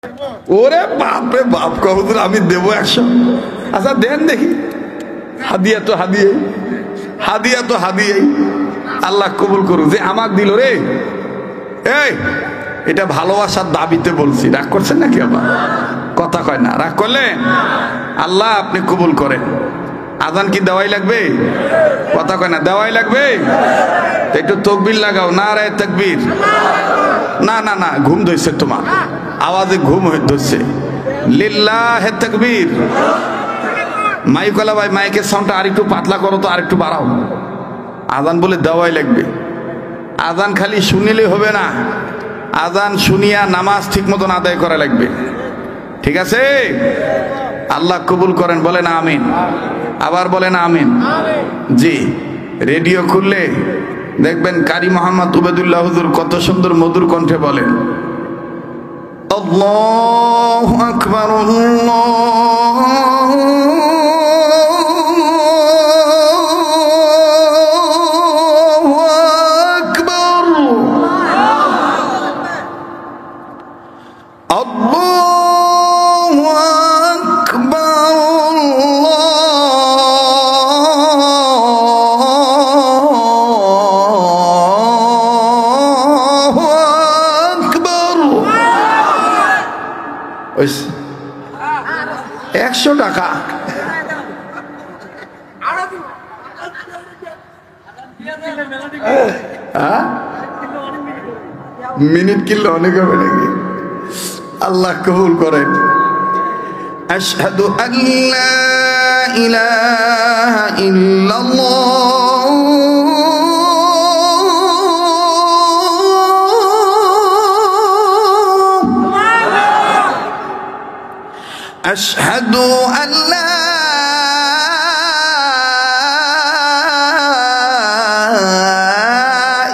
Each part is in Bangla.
ওরে বাপ রে বাপ, হুজুর আমি দেবো 100। আচ্ছা দেন দেখি। হাদিয়া তো হাদিয়াই, হাদিয়া তো হাদিয়াই। আল্লাহ কবুল করুক। যে আমার দিল রে, এই এটা ভালোবাসার দাবিতে বলছি, রাগ করছেন নাকি? আবার কথা কয় না, রাগ করলেন? আল্লাহ আপনি কবুল করেন। আজান কি দেওয়াই লাগবে? কথা কয় না, দেওয়াই লাগবে। একটু তকবীর লাগাও, নারায়ে তাকবীর। না না না, ঘুম ধরছে তোমার, আওয়াজে ঘুম ধরছে। লিল্লাহে তাকবীর। মাইকওয়ালা ভাই, মাইকের সাউন্ডটা আরেকটু পাতলা করো তো, আরেকটু বাড়াও। আজান বলে দেওয়াই লাগবে। আজান খালি শুনিলে হবে না, আজান শুনিয়া নামাজ ঠিক মতন আদায় করা লাগবে। ঠিক আছে? আল্লাহ কবুল করেন, বলেন আমিন। আবার বলেন আমিন। জি, রেডিও খুললে দেখবেন কারি মোহাম্মদ উবেদুল্লাহ হুজুর কত সুন্দর মধুর কণ্ঠে বলেন, আল্লাহু আকবার, $100 মিনিট কিনলে অনেক হবে নাকি? আল্লাহ কবুল করেন। আশহাদু আল্লা ইলাহা ইল্লাল্লাহ أشهد أن لا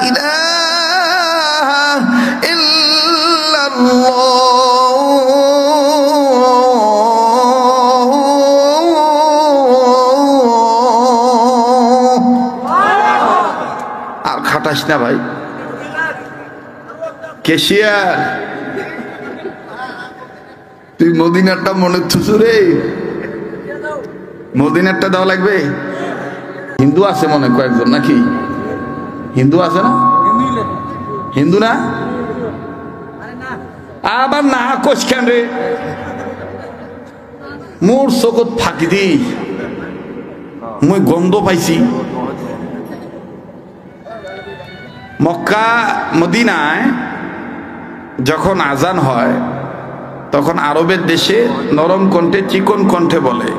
إله إلا الله আর খাটাস না ভাই, কেশিয়ার তুই মদিনারটা মনে থুসু রে, মদিনারটা দেওয়া লাগবে। হিন্দু আছে মনে কয়েকজন, নাকি হিন্দু আছে না? হিন্দু না? আবার না কোষ কেন রে, মোর চোখত ফাঁকি দি, মই গন্ধ পাইছি। মক্কা মদিনায় যখন আজান হয় তখন আরবের দেশে নরম কণ্ঠে চিকন কণ্ঠে বলে।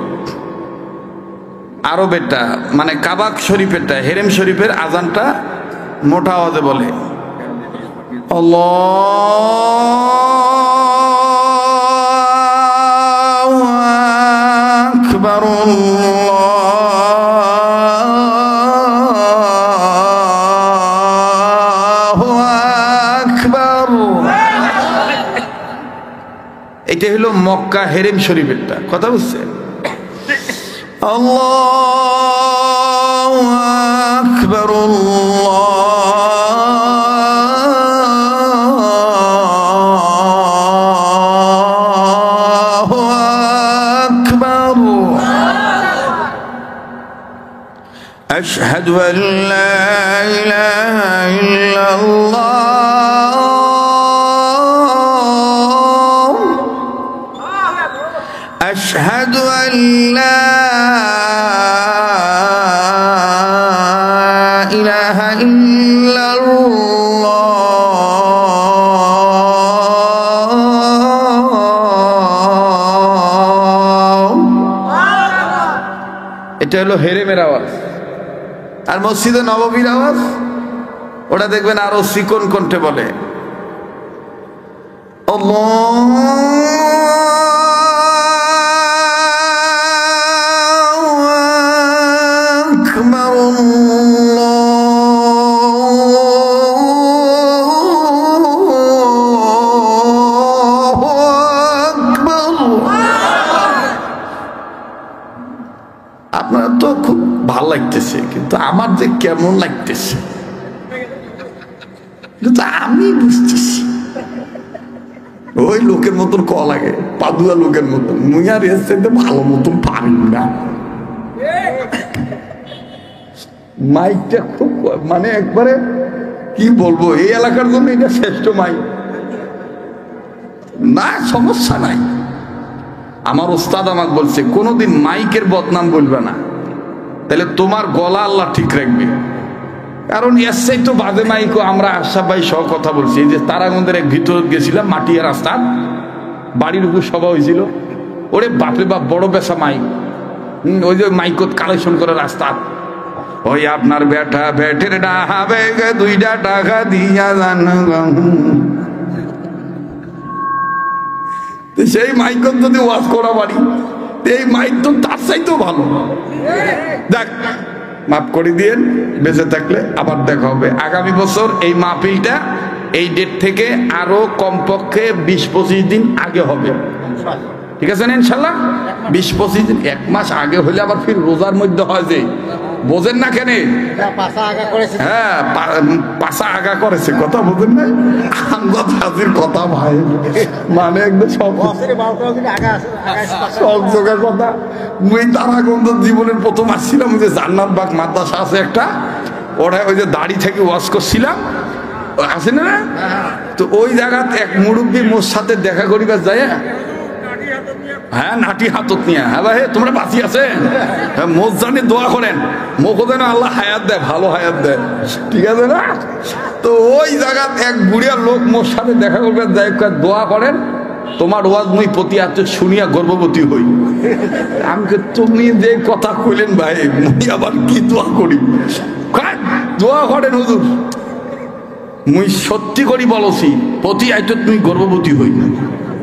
আরবেরটা মানে কাবা শরীফেরটা, হেরেম শরীফের আজানটা মোটা আওয়াজে বলে, আল্লাহু আকবার, আল্লাহু আকবার। এটা হলো মক্কা হেরেম শরীফেরটা, কথা বুঝছেন? আল্লাহু আকবার, আল্লাহু আকবার। আশহাদু আল লা ইলাহা ইল্লাল্লাহ أشهد أن لا إله إلا الله। এটা হলো হেরেমের আওয়াজ। আর মসজিদে নববীর আওয়াজ, ওটা দেখবেন আরো চিকন কণ্ঠে বলে, আল্লাহ আপনার তো খুব ভালো লাগতেছে, কিন্তু আমার যে কেমন লাগতেছে কিন্তু আমি বুঝতেছি। ওই লোকের মতন ক লাগে, পাদুয়া লোকের মতন। মুই আর এর চাইতে ভালো মতন পারি না। মাইকটা খুব মানে একবারে কি বলবো, এই এলাকার জন্য এটা শ্রেষ্ঠ মাইক না, সমস্যা নাই। আমার ওস্তাদ আমাকে বলছে কোনোদিন মাইকের বদনাম বলবে না, তাহলে তোমার গলা আল্লাহ ঠিক রাখবে। কারণ এসছেই তো বাজে মাইকও আমরা আশরাফ ভাই সহ কথা বলছি। এই যে তারাগঞ্জের এক ভিতর গেছিলাম, মাটিয়া রাস্তা, বাড়ির উপর সভা হয়েছিল। ওরে বাপরে বাপ, বড় বেসা মাইক, ওই যে মাইকত কালেকশন করে রাস্তা। ওই আপনার বেটা বেটের ডাহাবে 2টা টাকা দিয়া জান, সেই মাইকত যদি ওয়াজ করা পারি, এই মাইক তো তার চাইতেও ভালো। দেখ, মাফ করে দিয়েন, বেঁচে থাকলে আবার দেখা হবে আগামী বছর। এই মাহফিলটা এই ডেট থেকে আরো কমপক্ষে 20-25 দিন আগে হবে, ঠিক আছে না ইনশাল্লাহ? 20-25 দিন, 1 মাস আগে হলে আবার ফির রোজার মধ্যে হয় যে, বোঝেন না কেন? হ্যাঁ, পাশা আগা করেছে, কথা বোঝেন না? আমজাদ হাজির কথা ভাই, মানে একদম সব জোগাড় কথা। মুই তারাগঞ্জ জীবনের প্রথম আসছিলাম, ওই যে জান্নাত বাগ মাদ্রাসা আছে একটা, ওরা ওই যে দাড়ি থেকে ওয়াজ করছিলাম, আছে না? তো ওই জায়গাতে এক মুরব্বী মোর সাথে দেখা করিবার যায়, হ্যাঁ নাটি হাতত নিয়ে, হ্যাঁ ভাই তোমরা বাঁচি আছে, হ্যাঁ মোজ জানি দোয়া করেন, মুখ যেন আল্লাহ হায়াত দেয়, ভালো হায়াত দেয়, ঠিক আছে না? তো ওই জায়গাত এক বুড়িয়া লোক মোর সাথে দেখা করবে যাই, দোয়া করেন তোমার ওয়াজ মুই প্রতি আত্ম শুনিয়া গর্ভবতী হই। আমাকে তুমি যে কথা কইলেন ভাই, মুই আবার কি দোয়া করি? দোয়া করেন হুজুর, মুই সত্যি করি বলছি প্রতি আইতো তুমি গর্ভবতী হই না,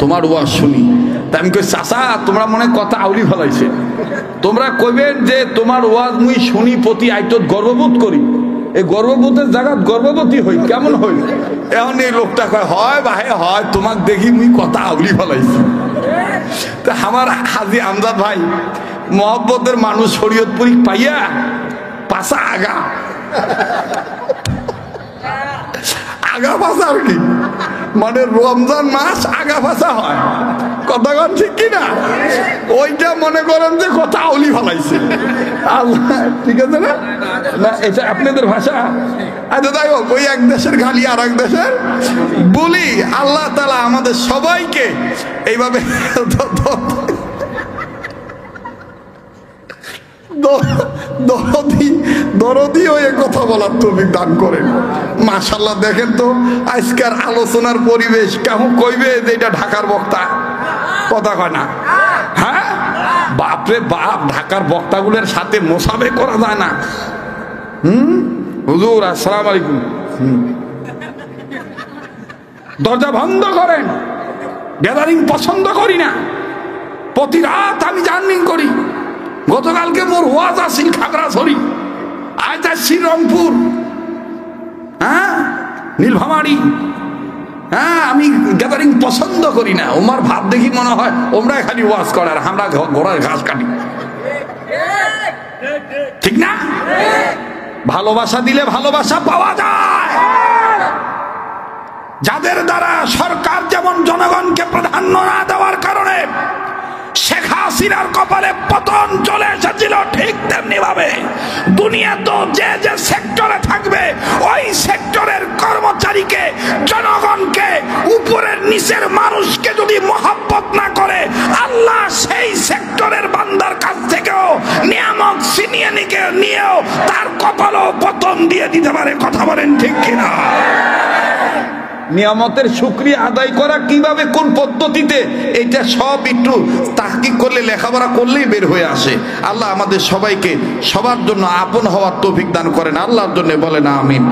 তোমার ওয়াজ শুনি। তা আমি কই চাচা তোমরা মনে কথা আউলি ফেলাইছে, তোমরা কইবেন যে তোমার ওয়াজ মুই শুনি প্রতি আইতো গর্ববোধ করি, এই গর্ভবোধের জায়গা গর্ভবতী হই, কেমন হই? এখন এই লোকটা কয় হয় ভাই হয়, তোমাকে দেখি মুই কথা আউলি ফেলাইছি। তা আমার হাজি আমজাদ ভাই মহব্বতের মানুষ, শরীয়তপুরি পাইয়া পাশা আগা আগা পাশা আর কি, মানে রমজান মাস আগা পাশা হয়, কথা কন ঠিক কিনা? ওইটা মনে করেন যে কথা আউলি ফেলাইছে আল্লাহ, ঠিক আছে না? না এটা আপনাদের ভাষা। আচ্ছা তাই হোক, ওই এক দেশের গালি আর এক দেশের বলি। আল্লাহ তাআলা আমাদের সবাইকে এইভাবে দরদি হয়ে কথা বলার তৌফিক দান করেন। মাশাআল্লাহ, দেখেন তো আজকের আলোচনার পরিবেশ কেমন, কইবে যে এটা ঢাকার বক্তা, কথা কয় না? হ্যাঁ বাপরে বাপ, ঢাকার বক্তাগুলোর সাথে মোসাবে করা যায় না। হুজুর আসসালামু আলাইকুম, দরজা বন্ধ করেন, গ্যাদারিং পছন্দ করি না, প্রতি রাত আমি জার্নিং করি। গতকালকে মোর ওয়াজ আসিল খাগড়াছড়ি, আজ আসছি রংপুর, হ্যাঁ নীলফামারী। হ্যাঁ আমি গ্যাদারিং পছন্দ করি না, ওমার ভাব দেখি মনে হয় ওমরা খালি ওয়াজ করার, আমরা ঘোড়ার ঘাস কাটি, ঠিক না? ভালোবাসা দিলে ভালোবাসা পাওয়া যায়। যাদের দ্বারা সরকার যেমন জনগণকে প্রাধান্য না দেওয়ার কারণে শেখ হাসিনার কপালে পতন চলে এসেছিল, ঠিক তেমনি ভাবে দুনিয়া তো যে যে সেক্টরে থাকবে ওই সেক্টরের কর্মচারীকে, জনগণকে, উপরের নিচের মানুষকে যদি মহব্বত না করে, আল্লাহ সেই সেক্টরের বান্দার কাছ থেকেও নিয়ামত ছিনিয়ে নিয়েও তার কপালও পতন দিয়ে দিতে পারে। কথা বলেন ঠিক কিনা? নিয়ামতের শুকরিয়া আদায় করা কিভাবে, কোন পদ্ধতিতে, এটা সব একটু তাহকিক করলে, লেখাপড়া করলেই বের হয়ে আসে। আল্লাহ আমাদের সবাইকে সবার জন্য আপন হওয়ার তৌফিক দান করেন, আল্লাহর জন্য বলেন আমিন।